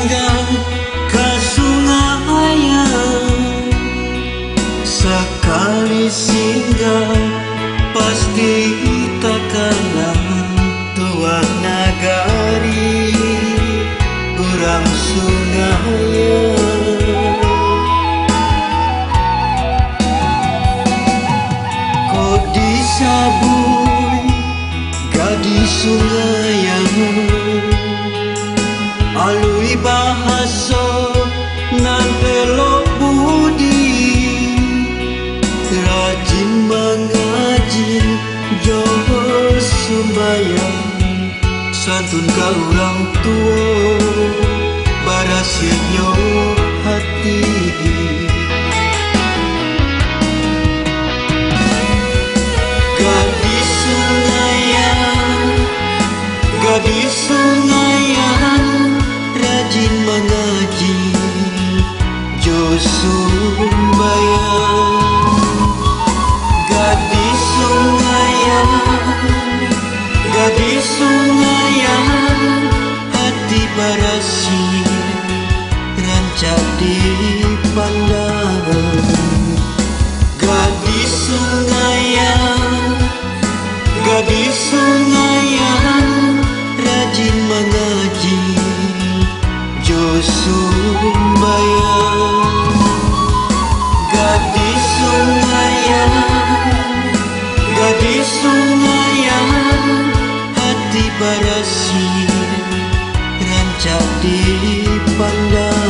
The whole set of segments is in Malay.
naga ke sungayan, sekali singgah pasti takkanlah tuan nagari urang sungayan. Kau disabui gadis sungayan, alui bahasa nan elok budi, rajin mengaji jauh sembahyang, santun ka urang tua barasinyo hati. Gadis sungayan, gadis sungayan, rajin mengaji jauh sembahyang. Gadis sungayan, gadis sungayan, hati barasi rancak dipandang. Gadis sungayan, gadis sungayan, rajin mengaji jauh sembahyang. Gadis sungayan, gadis sungayan, hati barasi rancak dipandang.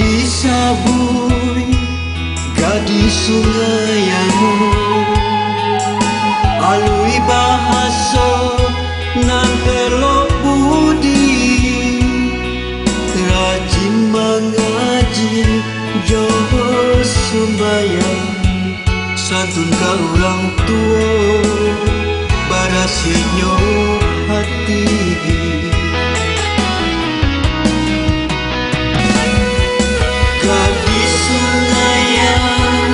Disabui gadis sungayan, alui bahasa nan elok budi, rajin mengaji jauh sembahyang, santun ka urang tua barasinyo hati. Gadis sungayan,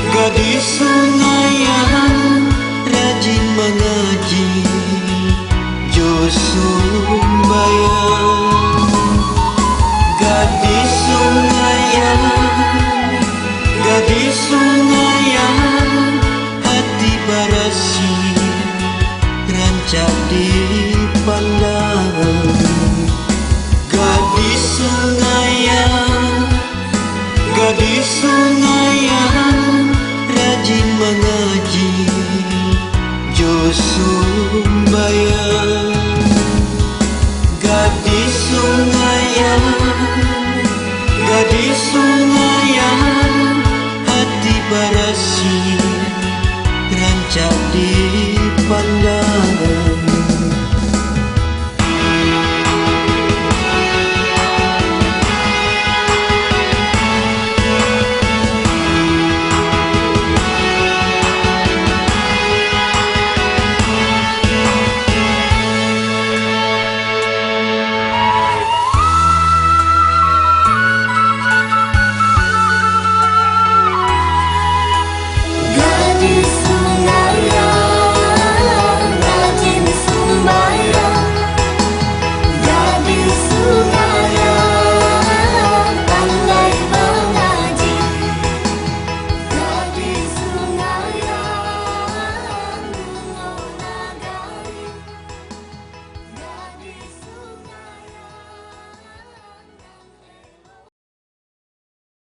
gadis sungayan, rajin mengaji jauh sembahyang. Gadis sungayan, gadis sungayan, hati barasi rancak dipandang. Gadis sungayan, gadis sungayan, rajin mengaji jauh sembahyang. Gadis sungayan, gadis sungayan, hati barasi